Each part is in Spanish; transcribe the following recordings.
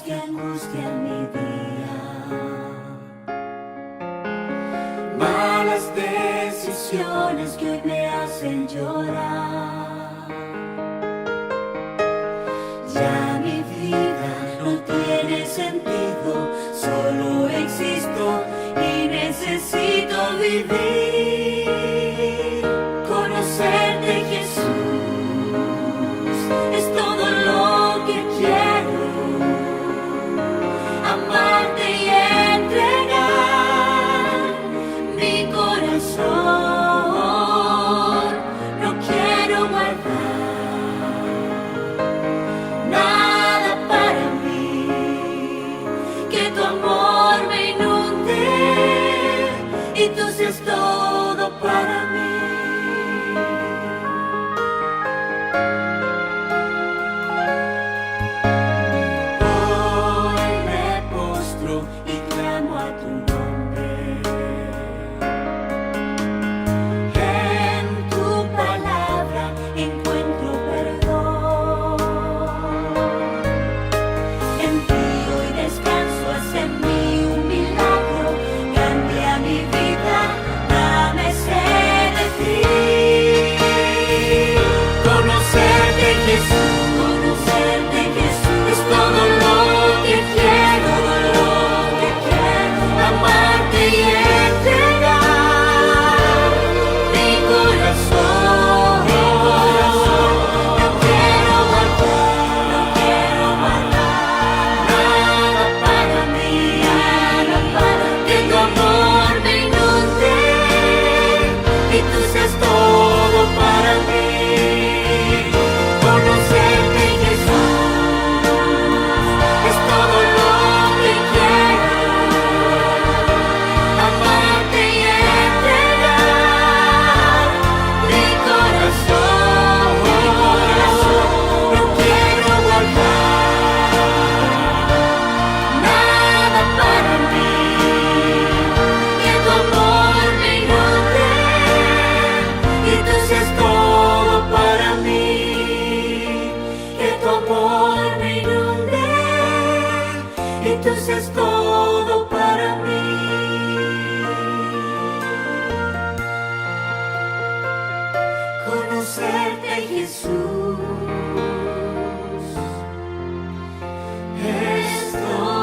que angustian mi día, malas decisiones que hoy me hacen llorar. Ya mi vida no tiene sentido, solo existo y necesito vivir. Conocerte, Jesús, es todo lo que quiero. Amarte y entregar mi corazón. No quiero guardar nada para mí, que tu amor me inunde y tú seas todo para mí. Hoy me postro y clamo a tu nombre. En tu palabra encuentro perdón. En ti hoy descanso, haz en mí un milagro. Cambia mi vida, dame sed de ti. Conocerte, Jesús, es todo lo que quiero, amarte y entregar mi corazón. No quiero guardar nada para mí, que tu amor me inunde y tú seas todo para mí. Conocerte, Jesús, es todo lo que quiero. Amarte y entregar mi corazón. No quiero guardar nada para mí, que tu amor me inunde y tú seas todo para mí. Que tu amor me inunde y tú seas todo para mí. Conocerte, Jesús, es todo.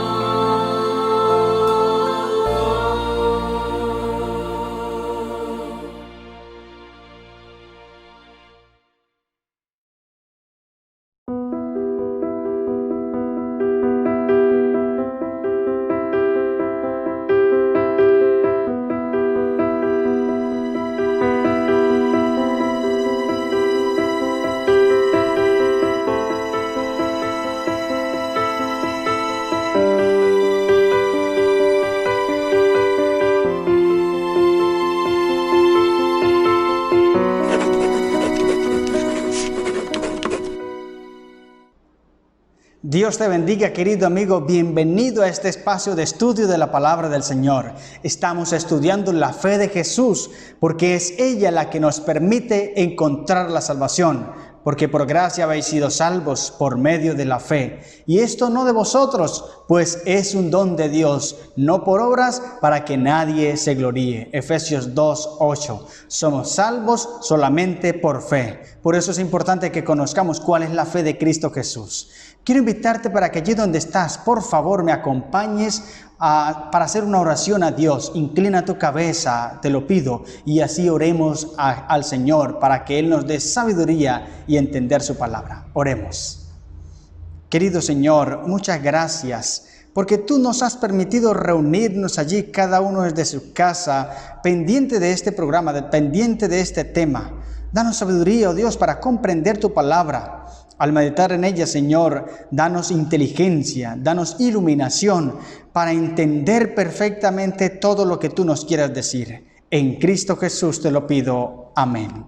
Dios te bendiga, querido amigo. Bienvenido a este espacio de estudio de la palabra del Señor. Estamos estudiando la fe de Jesús porque es ella la que nos permite encontrar la salvación. Porque por gracia habéis sido salvos por medio de la fe. Y esto no de vosotros, pues es un don de Dios, no por obras para que nadie se gloríe. Efesios 2:8. Somos salvos solamente por fe. Por eso es importante que conozcamos cuál es la fe de Cristo Jesús. Quiero invitarte para que allí donde estás, por favor, me acompañes para hacer una oración a Dios. Inclina tu cabeza, te lo pido, y así oremos al Señor para que Él nos dé sabiduría y entender su palabra. Oremos. Querido Señor, muchas gracias porque tú nos has permitido reunirnos allí, cada uno desde su casa, pendiente de este programa, pendiente de este tema. Danos sabiduría, oh Dios, para comprender tu palabra. Al meditar en ella, Señor, danos inteligencia, danos iluminación para entender perfectamente todo lo que tú nos quieras decir. En Cristo Jesús te lo pido. Amén.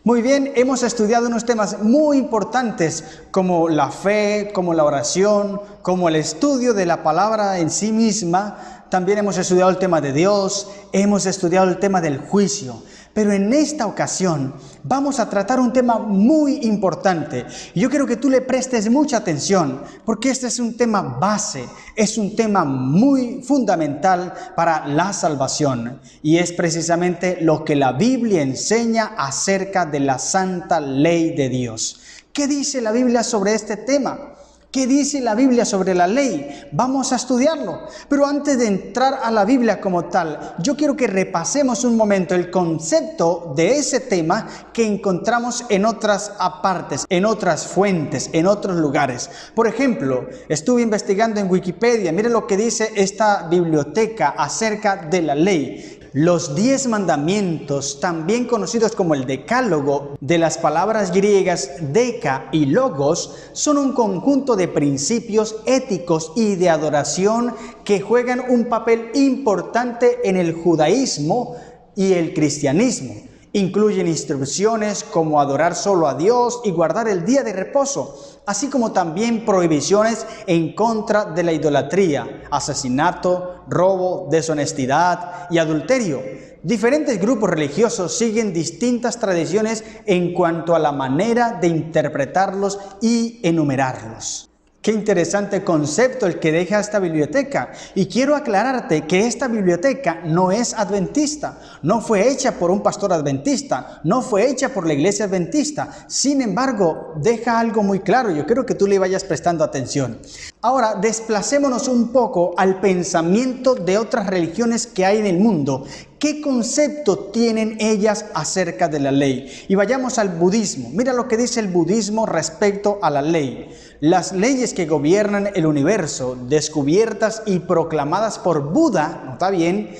Muy bien, hemos estudiado unos temas muy importantes como la fe, como la oración, como el estudio de la palabra en sí misma. También hemos estudiado el tema de Dios, hemos estudiado el tema del juicio. Pero en esta ocasión vamos a tratar un tema muy importante. Yo quiero que tú le prestes mucha atención, porque este es un tema base, es un tema muy fundamental para la salvación. Y es precisamente lo que la Biblia enseña acerca de la santa ley de Dios. ¿Qué dice la Biblia sobre este tema? ¿Qué dice la Biblia sobre la ley? Vamos a estudiarlo. Pero antes de entrar a la Biblia como tal, yo quiero que repasemos un momento el concepto de ese tema que encontramos en otras partes, en otras fuentes, en otros lugares. Por ejemplo, estuve investigando en Wikipedia. Mire lo que dice esta biblioteca acerca de la ley. Los 10 mandamientos, también conocidos como el decálogo, de las palabras griegas deca y logos, son un conjunto de principios éticos y de adoración que juegan un papel importante en el judaísmo y el cristianismo. Incluyen instrucciones como adorar solo a Dios y guardar el día de reposo, así como también prohibiciones en contra de la idolatría, asesinato, robo, deshonestidad y adulterio. Diferentes grupos religiosos siguen distintas tradiciones en cuanto a la manera de interpretarlos y enumerarlos. Qué interesante concepto el que deja esta biblioteca. Y quiero aclararte que esta biblioteca no es adventista, no fue hecha por un pastor adventista, no fue hecha por la iglesia adventista. Sin embargo, deja algo muy claro. Yo quiero que tú le vayas prestando atención. Ahora, desplacémonos un poco al pensamiento de otras religiones que hay en el mundo. ¿Qué concepto tienen ellas acerca de la ley? Y vayamos al budismo. Mira lo que dice el budismo respecto a la ley. Las leyes que gobiernan el universo, descubiertas y proclamadas por Buda, ¿nota bien?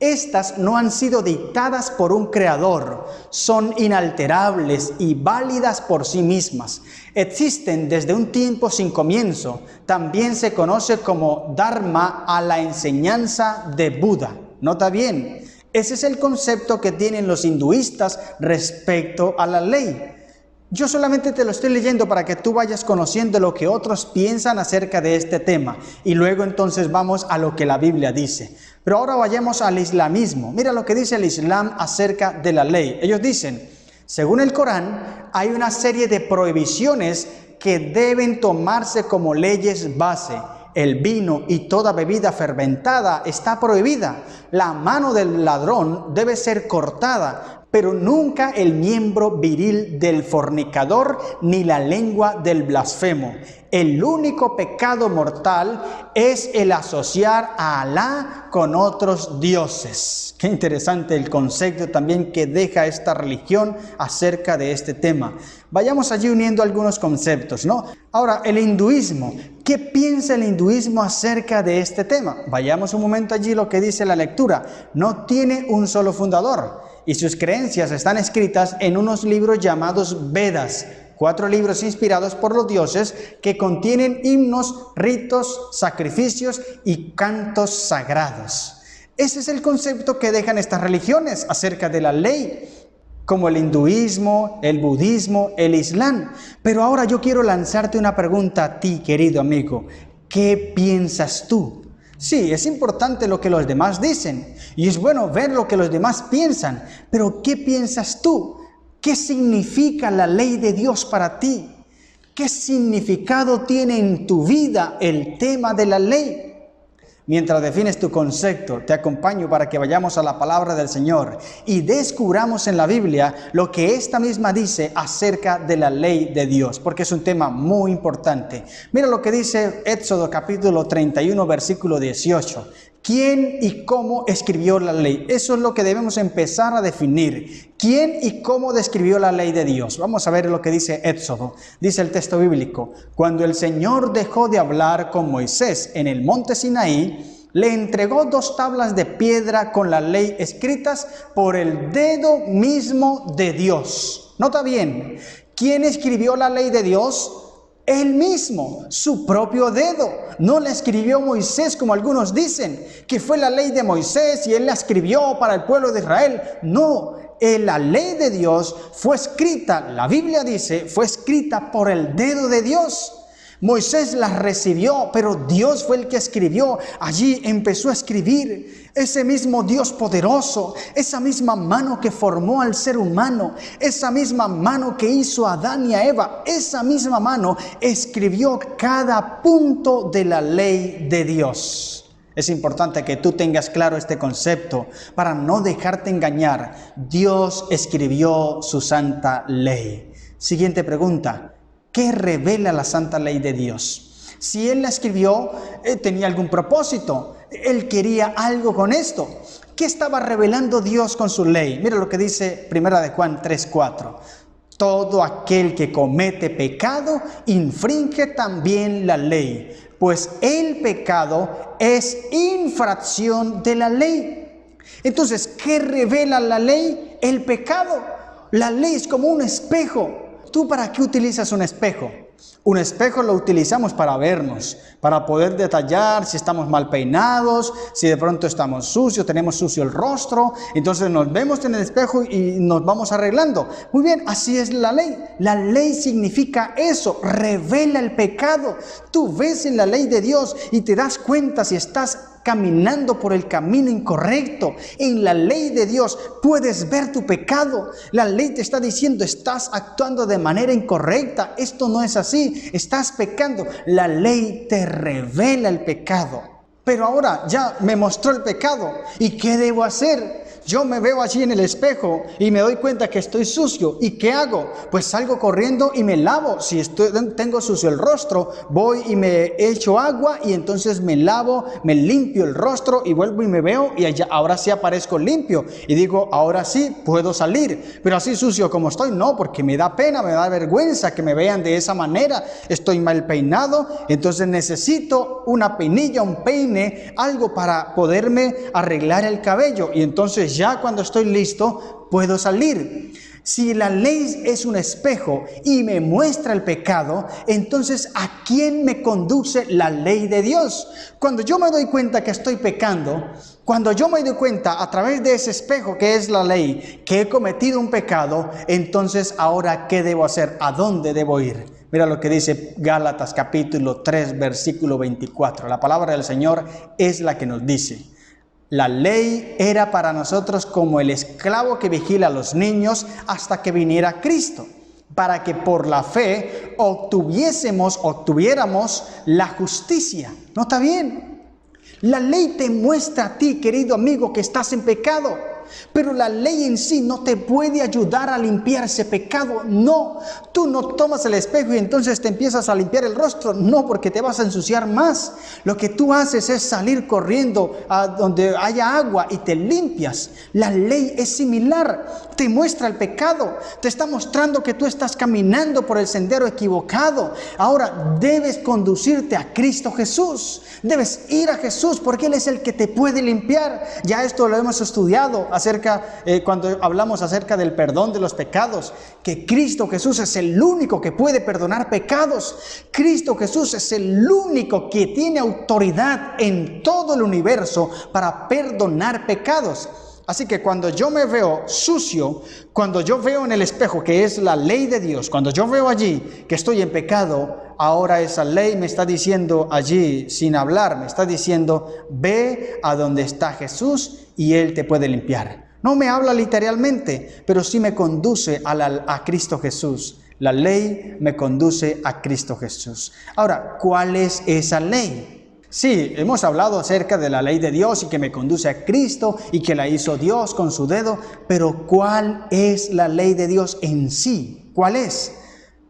Estas no han sido dictadas por un creador, son inalterables y válidas por sí mismas. Existen desde un tiempo sin comienzo. También se conoce como Dharma a la enseñanza de Buda. ¿Nota bien? Ese es el concepto que tienen los hinduistas respecto a la ley. Yo solamente te lo estoy leyendo para que tú vayas conociendo lo que otros piensan acerca de este tema. Y luego entonces vamos a lo que la Biblia dice. Pero ahora vayamos al islamismo. Mira lo que dice el Islam acerca de la ley. Ellos dicen, según el Corán, hay una serie de prohibiciones que deben tomarse como leyes base. El vino y toda bebida fermentada está prohibida. La mano del ladrón debe ser cortada, pero nunca el miembro viril del fornicador ni la lengua del blasfemo. El único pecado mortal es el asociar a Alá con otros dioses. Qué interesante el concepto también que deja esta religión acerca de este tema. Vayamos allí uniendo algunos conceptos, ¿no? Ahora, el hinduismo. ¿Qué piensa el hinduismo acerca de este tema? Vayamos un momento allí lo que dice la lectura. No tiene un solo fundador y sus creencias están escritas en unos libros llamados Vedas. 4 libros inspirados por los dioses que contienen himnos, ritos, sacrificios y cantos sagrados. Ese es el concepto que dejan estas religiones acerca de la ley, como el hinduismo, el budismo, el islam. Pero ahora yo quiero lanzarte una pregunta a ti, querido amigo. ¿Qué piensas tú? Sí, es importante lo que los demás dicen y es bueno ver lo que los demás piensan, pero ¿qué piensas tú? ¿Qué significa la ley de Dios para ti? ¿Qué significado tiene en tu vida el tema de la ley? Mientras defines tu concepto, te acompaño para que vayamos a la palabra del Señor y descubramos en la Biblia lo que esta misma dice acerca de la ley de Dios, porque es un tema muy importante. Mira lo que dice Éxodo capítulo 31, versículo 18. ¿Quién y cómo escribió la ley? Eso es lo que debemos empezar a definir. ¿Quién y cómo describió la ley de Dios? Vamos a ver lo que dice Éxodo. Dice el texto bíblico: cuando el Señor dejó de hablar con Moisés en el monte Sinaí, le entregó 2 tablas de piedra con la ley escritas por el dedo mismo de Dios. Nota bien, ¿quién escribió la ley de Dios? Él mismo, su propio dedo. No la escribió Moisés como algunos dicen, que fue la ley de Moisés y él la escribió para el pueblo de Israel. No, la ley de Dios fue escrita, la Biblia dice, fue escrita por el dedo de Dios. Moisés las recibió, pero Dios fue el que escribió. Allí empezó a escribir. Ese mismo Dios poderoso, esa misma mano que formó al ser humano, esa misma mano que hizo a Adán y a Eva, esa misma mano escribió cada punto de la ley de Dios. Es importante que tú tengas claro este concepto para no dejarte engañar. Dios escribió su santa ley. Siguiente pregunta. ¿Qué revela la santa ley de Dios? Si Él la escribió, tenía algún propósito. Él quería algo con esto. ¿Qué estaba revelando Dios con su ley? Mira lo que dice 1 Juan 3:4. Todo aquel que comete pecado infringe también la ley, pues el pecado es infracción de la ley. Entonces, ¿qué revela la ley? El pecado. La ley es como un espejo. ¿Tú para qué utilizas un espejo? Un espejo lo utilizamos para vernos, para poder detallar si estamos mal peinados, si de pronto estamos sucios, tenemos sucio el rostro. Entonces nos vemos en el espejo y nos vamos arreglando. Muy bien, así es la ley. La ley significa eso, revela el pecado. Tú ves en la ley de Dios y te das cuenta si estás caminando por el camino incorrecto. En la ley de Dios puedes ver tu pecado. La ley te está diciendo, estás actuando de manera incorrecta. Esto no es así, estás pecando. La ley te revela el pecado. Pero ahora ya me mostró el pecado. ¿Y qué debo hacer? Yo me veo allí en el espejo y me doy cuenta que estoy sucio. ¿Y qué hago? Pues salgo corriendo y me lavo. Si tengo sucio el rostro, voy y me echo agua y entonces me lavo, me limpio el rostro y vuelvo y me veo y ahora sí aparezco limpio. Y digo, ahora sí puedo salir. Pero así sucio como estoy, no, porque me da pena, me da vergüenza que me vean de esa manera. Estoy mal peinado, entonces necesito una peinilla, un peine, algo para poderme arreglar el cabello. Y entonces ya cuando estoy listo, puedo salir. Si la ley es un espejo y me muestra el pecado, entonces ¿a quién me conduce la ley de Dios? Cuando yo me doy cuenta que estoy pecando, cuando yo me doy cuenta a través de ese espejo que es la ley, que he cometido un pecado, entonces ahora ¿qué debo hacer? ¿A dónde debo ir? Mira lo que dice Gálatas capítulo 3, versículo 24. La palabra del Señor es la que nos dice: la ley era para nosotros como el esclavo que vigila a los niños hasta que viniera Cristo, para que por la fe obtuviéramos la justicia. ¿No está bien? La ley te muestra a ti, querido amigo, que estás en pecado. Pero la ley en sí no te puede ayudar a limpiar ese pecado. No, tú no tomas el espejo y entonces te empiezas a limpiar el rostro. No, porque te vas a ensuciar más. Lo que tú haces es salir corriendo a donde haya agua y te limpias. La ley es similar. Te muestra el pecado. Te está mostrando que tú estás caminando por el sendero equivocado. Ahora debes conducirte a Cristo Jesús. Debes ir a Jesús porque Él es el que te puede limpiar. Ya esto lo hemos estudiado cuando hablamos acerca del perdón de los pecados, que Cristo Jesús es el único que puede perdonar pecados. Cristo Jesús es el único que tiene autoridad en todo el universo para perdonar pecados. Así que cuando yo me veo sucio, cuando yo veo en el espejo que es la ley de Dios, cuando yo veo allí que estoy en pecado, ahora esa ley me está diciendo allí, sin hablar, me está diciendo, ve a donde está Jesús y Él te puede limpiar. No me habla literalmente, pero sí me conduce a Cristo Jesús. La ley me conduce a Cristo Jesús. Ahora, ¿cuál es esa ley? Sí, hemos hablado acerca de la ley de Dios y que me conduce a Cristo y que la hizo Dios con su dedo, pero ¿cuál es la ley de Dios en sí? ¿Cuál es?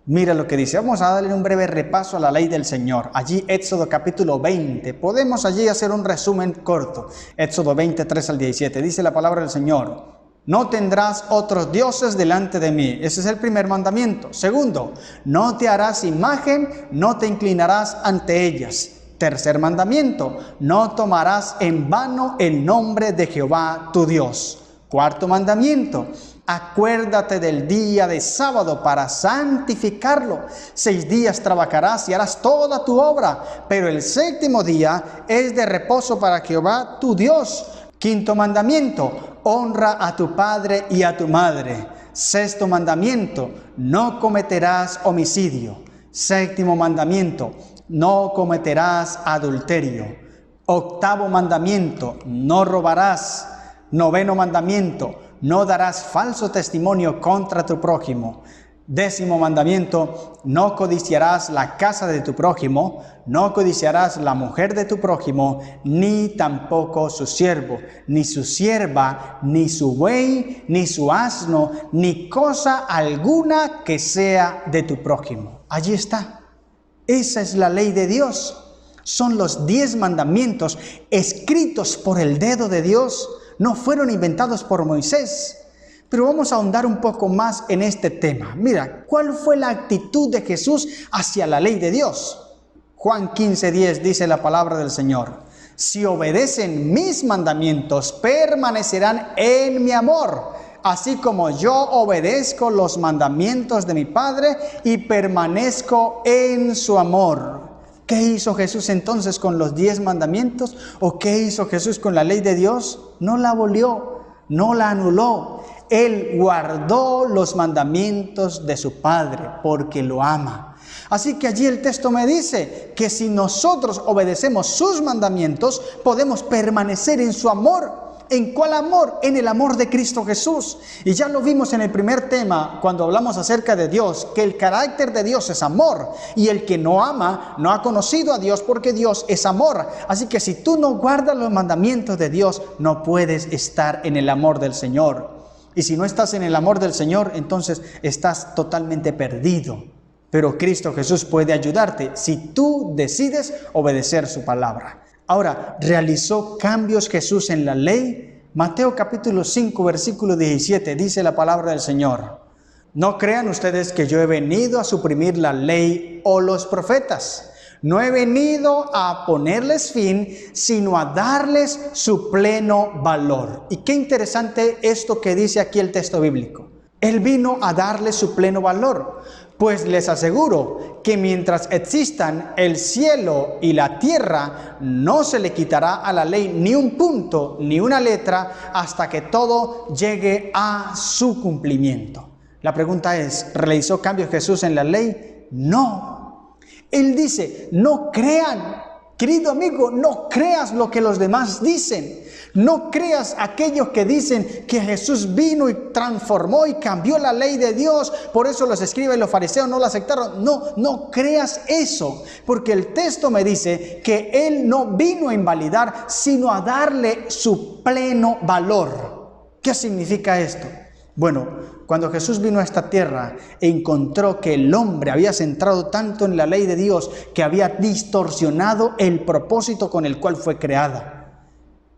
Mira lo que dice. Vamos a darle un breve repaso a la ley del Señor. Allí Éxodo capítulo 20. Podemos allí hacer un resumen corto. Éxodo 20, 3 al 17. Dice la palabra del Señor: no tendrás otros dioses delante de mí. Ese es el primer mandamiento. Segundo, no te harás imagen, no te inclinarás ante ellas. Tercer mandamiento, no tomarás en vano el nombre de Jehová tu Dios. Cuarto mandamiento, acuérdate del día de sábado para santificarlo. 6 días trabajarás y harás toda tu obra, pero el séptimo día es de reposo para Jehová tu Dios. Quinto mandamiento, honra a tu padre y a tu madre. Sexto mandamiento, no cometerás homicidio. Séptimo mandamiento, no cometerás adulterio. Octavo mandamiento, no robarás. Noveno mandamiento, no darás falso testimonio contra tu prójimo. Décimo mandamiento, no codiciarás la casa de tu prójimo, no codiciarás la mujer de tu prójimo, ni tampoco su siervo, ni su sierva, ni su buey, ni su asno, ni cosa alguna que sea de tu prójimo. Allí está. Esa es la ley de Dios. Son los 10 mandamientos escritos por el dedo de Dios. No fueron inventados por Moisés. Pero vamos a ahondar un poco más en este tema. Mira, ¿cuál fue la actitud de Jesús hacia la ley de Dios? Juan 15:10 dice la palabra del Señor: si obedecen mis mandamientos, permanecerán en mi amor, así como yo obedezco los mandamientos de mi Padre y permanezco en su amor. ¿Qué hizo Jesús entonces con los 10 mandamientos? ¿O qué hizo Jesús con la ley de Dios? No la abolió, no la anuló. Él guardó los mandamientos de su Padre porque lo ama. Así que allí el texto me dice que si nosotros obedecemos sus mandamientos, podemos permanecer en su amor. ¿En cuál amor? En el amor de Cristo Jesús. Y ya lo vimos en el primer tema cuando hablamos acerca de Dios, que el carácter de Dios es amor. Y el que no ama no ha conocido a Dios, porque Dios es amor. Así que si tú no guardas los mandamientos de Dios, no puedes estar en el amor del Señor. Y si no estás en el amor del Señor, entonces estás totalmente perdido. Pero Cristo Jesús puede ayudarte si tú decides obedecer su palabra. Ahora, ¿realizó cambios Jesús en la ley? Mateo capítulo 5, versículo 17, dice la palabra del Señor: no crean ustedes que yo he venido a suprimir la ley o los profetas. No he venido a ponerles fin, sino a darles su pleno valor. Y qué interesante esto que dice aquí el texto bíblico. Él vino a darles su pleno valor. Pues les aseguro que mientras existan el cielo y la tierra, no se le quitará a la ley ni un punto ni una letra hasta que todo llegue a su cumplimiento. La pregunta es, ¿realizó cambios Jesús en la ley? No. Él dice, no crean. Querido amigo, no creas lo que los demás dicen. No creas aquellos que dicen que Jesús vino y transformó y cambió la ley de Dios. Por eso los escribas y los fariseos no la aceptaron. No creas eso. Porque el texto me dice que Él no vino a invalidar, sino a darle su pleno valor. ¿Qué significa esto? Bueno, cuando Jesús vino a esta tierra, encontró que el hombre había centrado tanto en la ley de Dios que había distorsionado el propósito con el cual fue creada.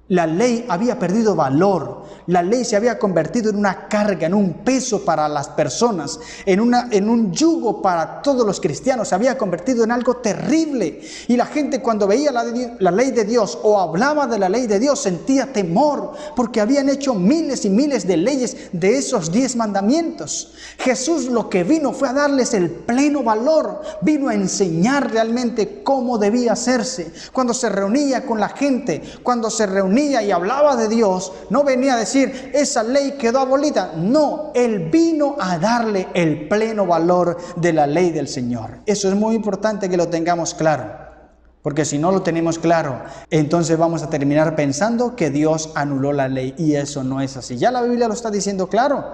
La ley había perdido valor, la ley se había convertido en una carga, en un peso para las personas, en un yugo para todos los cristianos, se había convertido en algo terrible. Y la gente cuando veía la ley de Dios o hablaba de la ley de Dios sentía temor, porque habían hecho miles y miles de leyes de esos 10 mandamientos. Jesús lo que vino fue a darles el pleno valor, vino a enseñar realmente cómo debía hacerse. Cuando se reunía con la gente, cuando se reunía y hablaba de Dios, no venía a decir, esa ley quedó abolida. No, Él vino a darle el pleno valor de la ley del Señor. Eso es muy importante que lo tengamos claro, porque si no lo tenemos claro, entonces vamos a terminar pensando que Dios anuló la ley, y eso no es así. Ya la Biblia lo está diciendo claro.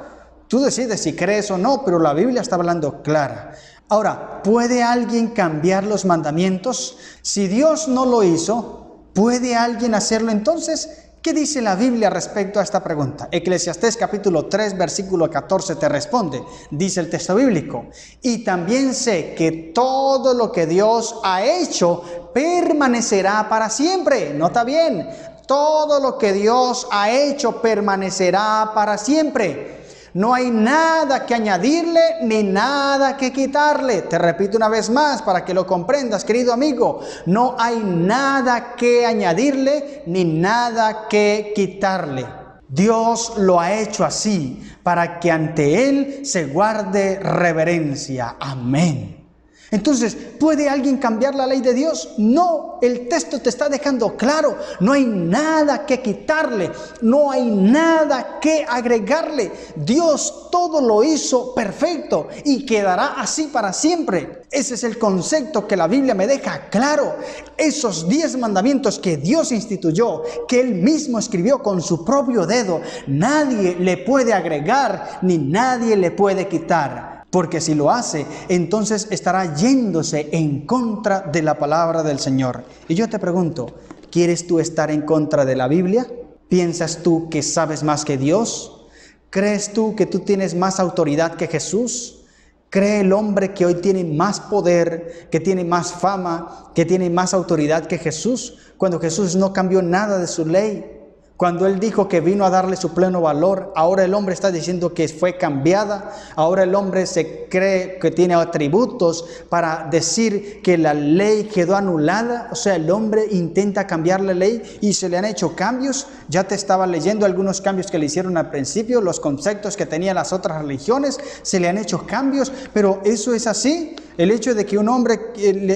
Tú decides si crees o no, pero la Biblia está hablando clara. Ahora, ¿puede alguien cambiar los mandamientos? Si Dios no lo hizo, ¿puede alguien hacerlo entonces? ¿Qué dice la Biblia respecto a esta pregunta? Eclesiastés capítulo 3, versículo 14 te responde. Dice el texto bíblico: y también sé que todo lo que Dios ha hecho permanecerá para siempre. Nota bien, todo lo que Dios ha hecho permanecerá para siempre. No hay nada que añadirle ni nada que quitarle. Te repito una vez más para que lo comprendas, querido amigo. No hay nada que añadirle ni nada que quitarle. Dios lo ha hecho así para que ante Él se guarde reverencia. Amén. Entonces, ¿puede alguien cambiar la ley de Dios? No, el texto te está dejando claro, no hay nada que quitarle, no hay nada que agregarle. Dios todo lo hizo perfecto y quedará así para siempre. Ese es el concepto que la Biblia me deja claro. Esos 10 mandamientos que Dios instituyó, que Él mismo escribió con su propio dedo, nadie le puede agregar ni nadie le puede quitar. Porque si lo hace, entonces estará yéndose en contra de la palabra del Señor. Y yo te pregunto, ¿quieres tú estar en contra de la Biblia? ¿Piensas tú que sabes más que Dios? ¿Crees tú que tú tienes más autoridad que Jesús? ¿Cree el hombre que hoy tiene más poder, que tiene más fama, que tiene más autoridad que Jesús? Cuando Jesús no cambió nada de su ley. Cuando Él dijo que vino a darle su pleno valor, ahora el hombre está diciendo que fue cambiada. Ahora el hombre se cree que tiene atributos para decir que la ley quedó anulada. O sea, el hombre intenta cambiar la ley y se le han hecho cambios. Ya te estaba leyendo algunos cambios que le hicieron al principio, los conceptos que tenían las otras religiones, se le han hecho cambios, pero eso es así. El hecho de que un hombre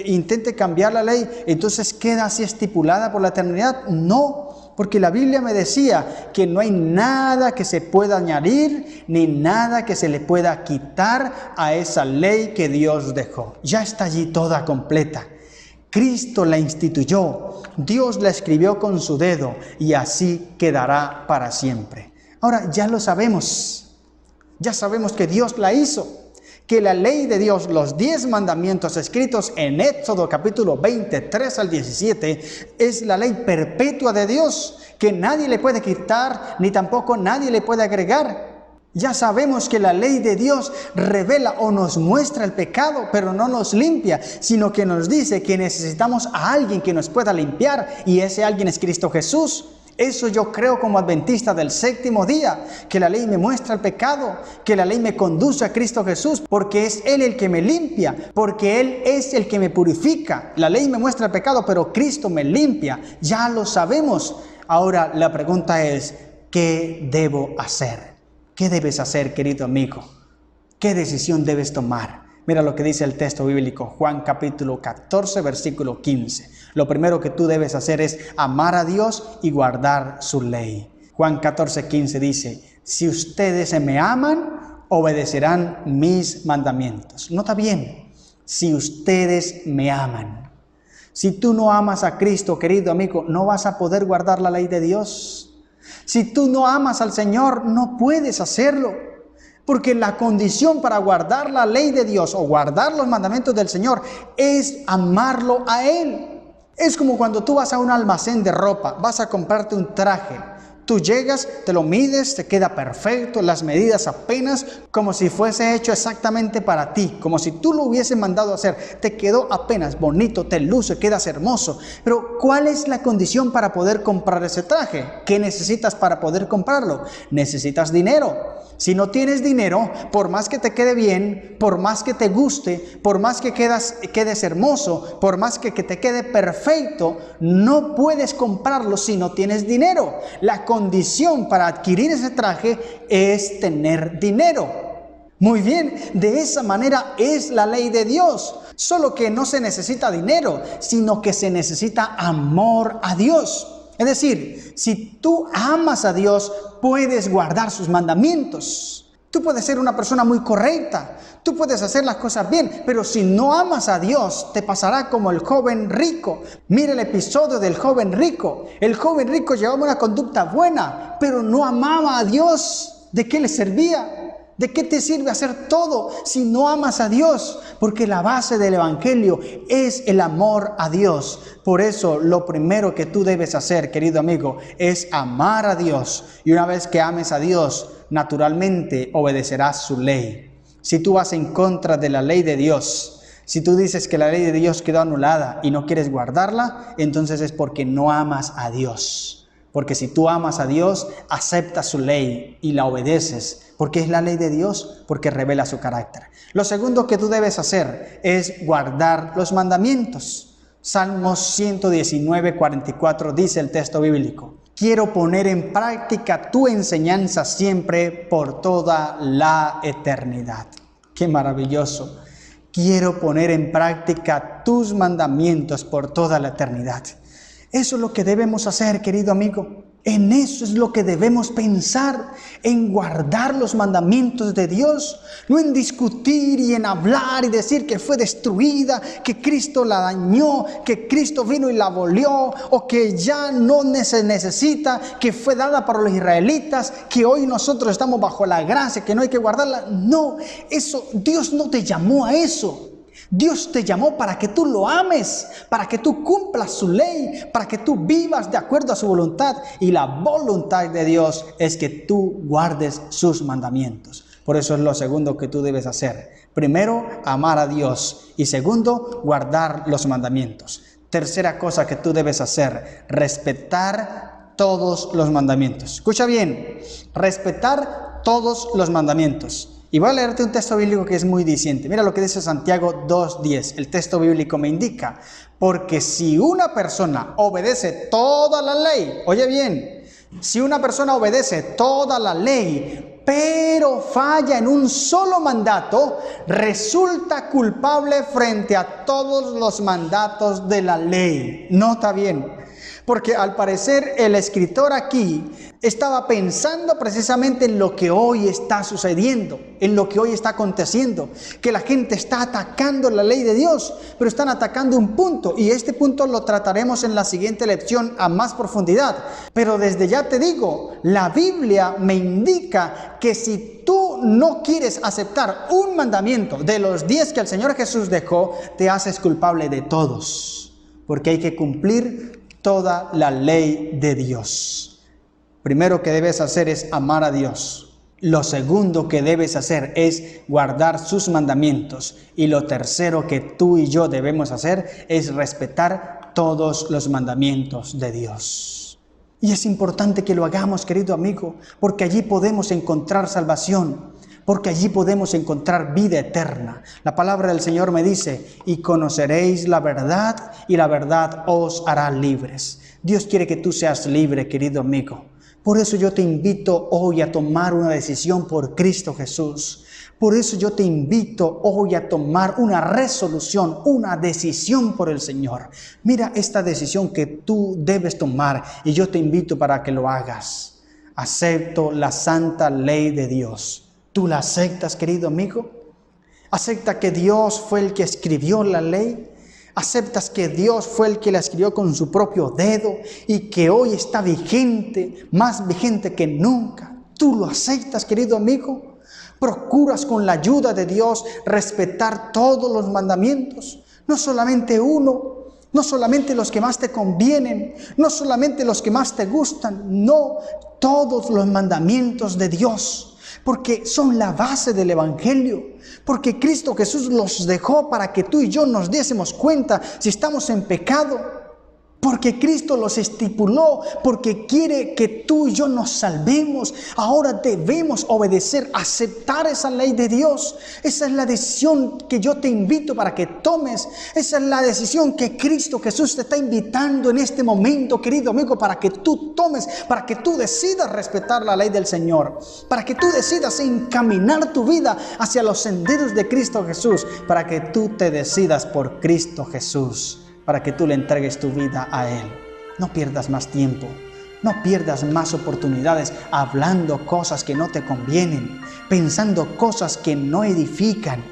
intente cambiar la ley, entonces queda así estipulada por la eternidad. No. Porque la Biblia me decía que no hay nada que se pueda añadir ni nada que se le pueda quitar a esa ley que Dios dejó. Ya está allí toda completa. Cristo la instituyó, Dios la escribió con su dedo y así quedará para siempre. Ahora ya lo sabemos, ya sabemos que Dios la hizo. Que la ley de Dios, los 10 mandamientos escritos en Éxodo capítulo 20, 3 al 17, es la ley perpetua de Dios, que nadie le puede quitar, ni tampoco nadie le puede agregar. Ya sabemos que la ley de Dios revela o nos muestra el pecado, pero no nos limpia, sino que nos dice que necesitamos a alguien que nos pueda limpiar, y ese alguien es Cristo Jesús. Eso yo creo como adventista del séptimo día, que la ley me muestra el pecado, que la ley me conduce a Cristo Jesús, porque es Él el que me limpia, porque Él es el que me purifica. La ley me muestra el pecado, pero Cristo me limpia. Ya lo sabemos. Ahora la pregunta es, ¿qué debo hacer? ¿Qué debes hacer, querido amigo? ¿Qué decisión debes tomar? Mira lo que dice el texto bíblico, Juan capítulo 14, versículo 15. Lo primero que tú debes hacer es amar a Dios y guardar su ley. Juan 14, 15 dice, si ustedes me aman, obedecerán mis mandamientos. Nota bien, si ustedes me aman. Si tú no amas a Cristo, querido amigo, no vas a poder guardar la ley de Dios. Si tú no amas al Señor, no puedes hacerlo. Porque la condición para guardar la ley de Dios o guardar los mandamientos del Señor es amarlo a Él. Es como cuando tú vas a un almacén de ropa, vas a comprarte un traje. Tú llegas, te lo mides, te queda perfecto, las medidas apenas, como si fuese hecho exactamente para ti, como si tú lo hubieses mandado a hacer. Te quedó apenas bonito, te luce, quedas hermoso. Pero ¿cuál es la condición para poder comprar ese traje? ¿Qué necesitas para poder comprarlo? Necesitas dinero. Si no tienes dinero, por más que te quede bien, por más que te guste, por más que quedes hermoso, por más que te quede perfecto, no puedes comprarlo si no tienes dinero. La condición para adquirir ese traje es tener dinero. Muy bien, de esa manera es la ley de Dios. Solo que no se necesita dinero, sino que se necesita amor a Dios. Es decir, si tú amas a Dios, puedes guardar sus mandamientos. Tú puedes ser una persona muy correcta, tú puedes hacer las cosas bien, pero si no amas a Dios, te pasará como el joven rico. Mira el episodio del joven rico. El joven rico llevaba una conducta buena, pero no amaba a Dios. ¿De qué le servía? ¿De qué te sirve hacer todo si no amas a Dios? Porque la base del evangelio es el amor a Dios. Por eso lo primero que tú debes hacer, querido amigo, es amar a Dios. Y una vez que ames a Dios, naturalmente obedecerás su ley. Si tú vas en contra de la ley de Dios, si tú dices que la ley de Dios quedó anulada y no quieres guardarla, entonces es porque no amas a Dios. Porque si tú amas a Dios, aceptas su ley y la obedeces. Porque es la ley de Dios, porque revela su carácter. Lo segundo que tú debes hacer es guardar los mandamientos. Salmos 119, 44 dice el texto bíblico. Quiero poner en práctica tu enseñanza siempre por toda la eternidad. Qué maravilloso. quiero poner en práctica tus mandamientos por toda la eternidad. Eso es lo que debemos hacer, querido amigo. En eso es lo que debemos pensar, en guardar los mandamientos de Dios, no en discutir y en hablar y decir que fue destruida, que Cristo la dañó, que Cristo vino y la abolió, o que ya no se necesita, que fue dada para los israelitas, que hoy nosotros estamos bajo la gracia, que no hay que guardarla. No, eso, Dios no te llamó a eso. Dios te llamó para que tú lo ames, para que tú cumplas su ley, para que tú vivas de acuerdo a su voluntad. Y la voluntad de Dios es que tú guardes sus mandamientos. Por eso es lo segundo que tú debes hacer. Primero, amar a Dios. Y segundo, guardar los mandamientos. Tercera cosa que tú debes hacer, respetar todos los mandamientos. Escucha bien, respetar todos los mandamientos. Y voy a leerte un texto bíblico que es muy diciente. Mira lo que dice Santiago 2:10. El texto bíblico me indica: porque si una persona obedece toda la ley, oye bien, si una persona obedece toda la ley, pero falla en un solo mandato, resulta culpable frente a todos los mandatos de la ley. Nota bien. Porque al parecer el escritor aquí estaba pensando precisamente en lo que hoy está sucediendo, en lo que hoy está aconteciendo, que la gente está atacando la ley de Dios, pero están atacando un punto, y este punto lo trataremos en la siguiente lección a más profundidad. Pero desde ya te digo, la Biblia me indica que si tú no quieres aceptar un mandamiento de los 10 que el Señor Jesús dejó, te haces culpable de todos, porque hay que cumplir toda la ley de Dios. Primero que debes hacer es amar a Dios. Lo segundo que debes hacer es guardar sus mandamientos. Y lo tercero que tú y yo debemos hacer es respetar todos los mandamientos de Dios. Y es importante que lo hagamos, querido amigo, porque allí podemos encontrar salvación. Porque allí podemos encontrar vida eterna. La palabra del Señor me dice: y conoceréis la verdad, y la verdad os hará libres. Dios quiere que tú seas libre, querido amigo. Por eso yo te invito hoy a tomar una decisión por Cristo Jesús. Por eso yo te invito hoy a tomar una resolución, una decisión por el Señor. Mira esta decisión que tú debes tomar, y yo te invito para que lo hagas. Acepto la santa ley de Dios. ¿Tú la aceptas, querido amigo? ¿Acepta que Dios fue el que escribió la ley? ¿Aceptas que Dios fue el que la escribió con su propio dedo y que hoy está vigente, más vigente que nunca? ¿Tú lo aceptas, querido amigo? ¿Procuras con la ayuda de Dios respetar todos los mandamientos? No solamente uno, no solamente los que más te convienen, no solamente los que más te gustan, no, todos los mandamientos de Dios. Porque son la base del Evangelio, porque Cristo Jesús los dejó para que tú y yo nos diésemos cuenta si estamos en pecado, porque Cristo los estipuló, porque quiere que tú y yo nos salvemos. Ahora debemos obedecer, aceptar esa ley de Dios. Esa es la decisión que yo te invito para que tomes. Esa es la decisión que Cristo Jesús te está invitando en este momento, querido amigo, para que tú tomes, para que tú decidas respetar la ley del Señor, para que tú decidas encaminar tu vida hacia los senderos de Cristo Jesús, para que tú te decidas por Cristo Jesús, para que tú le entregues tu vida a Él. No pierdas más tiempo, no pierdas más oportunidades hablando cosas que no te convienen, pensando cosas que no edifican,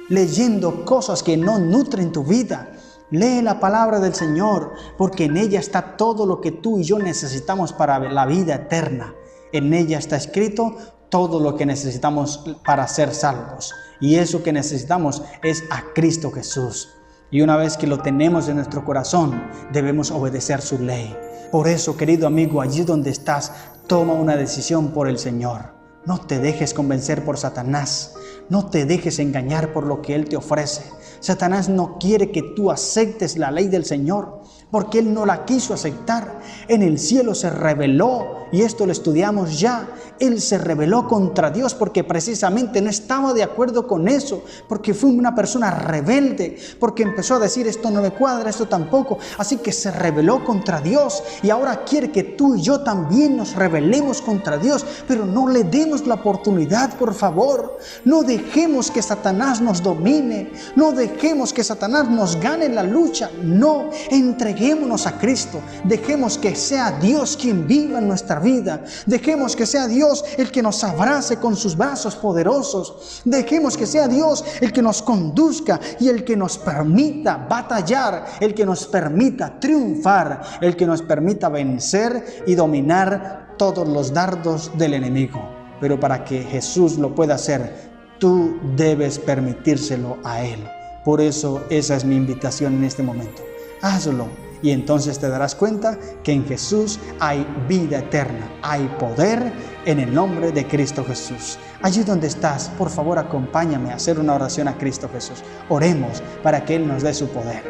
leyendo cosas que no nutren tu vida. Lee la palabra del Señor, porque en ella está todo lo que tú y yo necesitamos para la vida eterna. En ella está escrito todo lo que necesitamos para ser salvos. Y eso que necesitamos es a Cristo Jesús. Y una vez que lo tenemos en nuestro corazón, debemos obedecer su ley. Por eso, querido amigo, allí donde estás, toma una decisión por el Señor. No te dejes convencer por Satanás. No te dejes engañar por lo que él te ofrece. Satanás no quiere que tú aceptes la ley del Señor, porque él no la quiso aceptar. En el cielo se rebeló, y esto lo estudiamos ya. Él se rebeló contra Dios porque precisamente no estaba de acuerdo con eso, porque fue una persona rebelde, porque empezó a decir: esto no me cuadra, esto tampoco. Así que se rebeló contra Dios, y ahora quiere que tú y yo también nos rebelemos contra Dios, pero no le demos demos la oportunidad, por favor. No dejemos que Satanás nos domine. No dejemos que Satanás nos gane la lucha. No, entreguémonos a Cristo. Dejemos que sea Dios quien viva en nuestra vida. Dejemos que sea Dios el que nos abrace con sus brazos poderosos. Dejemos que sea Dios el que nos conduzca y el que nos permita batallar, el que nos permita triunfar, el que nos permita vencer y dominar todos los dardos del enemigo. Pero para que Jesús lo pueda hacer, tú debes permitírselo a Él. Por eso esa es mi invitación en este momento. Hazlo y entonces te darás cuenta que en Jesús hay vida eterna, hay poder en el nombre de Cristo Jesús. Allí donde estás, por favor, acompáñame a hacer una oración a Cristo Jesús. Oremos para que Él nos dé su poder.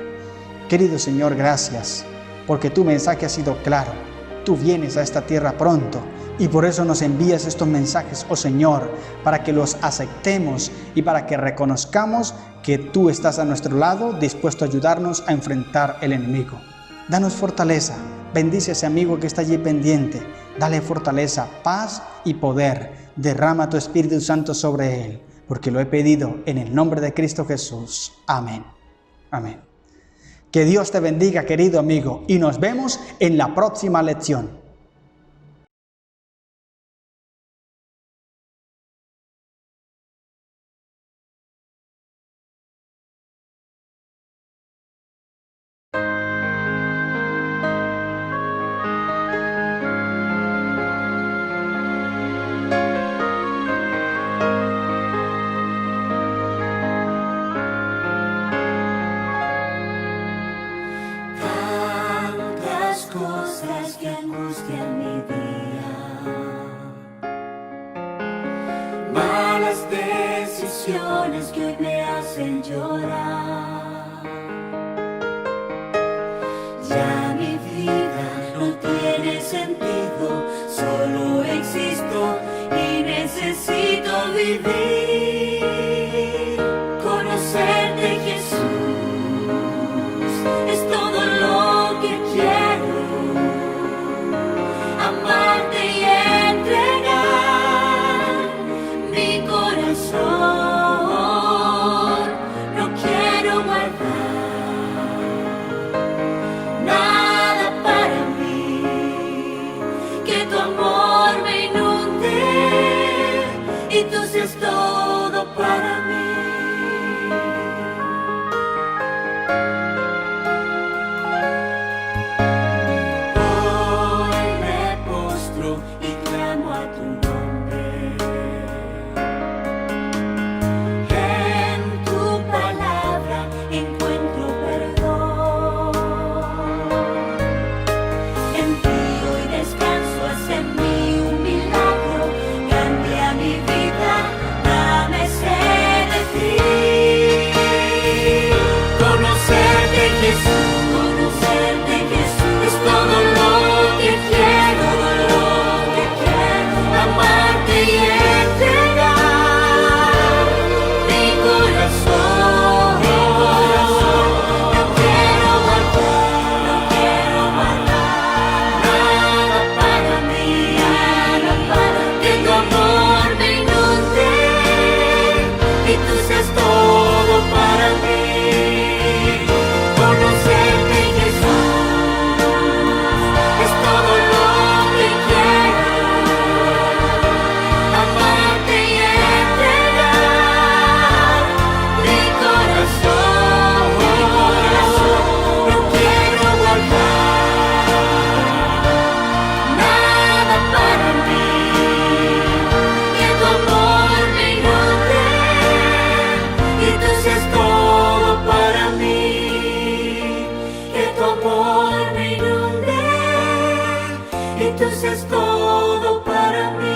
Querido Señor, gracias, porque tu mensaje ha sido claro. Tú vienes a esta tierra pronto y por eso nos envías estos mensajes, oh Señor, para que los aceptemos y para que reconozcamos que tú estás a nuestro lado, dispuesto a ayudarnos a enfrentar el enemigo. Danos fortaleza, bendice a ese amigo que está allí pendiente, dale fortaleza, paz y poder. Derrama tu Espíritu Santo sobre él, porque lo he pedido en el nombre de Cristo Jesús. Amén. Amén. Que Dios te bendiga, querido amigo, y nos vemos en la próxima lección. Cosas que angustian mi día, malas decisiones que hoy me hacen llorar. Ya mi vida no tiene sentido, solo existo y necesito vivir. Conocerte, Jesús, es todo lo que quiero. Amarte y entregar mi corazón. No quiero guardar nada para mí, que tu amor me inunde y tú seas todo para mí. Tú seas todo para mí.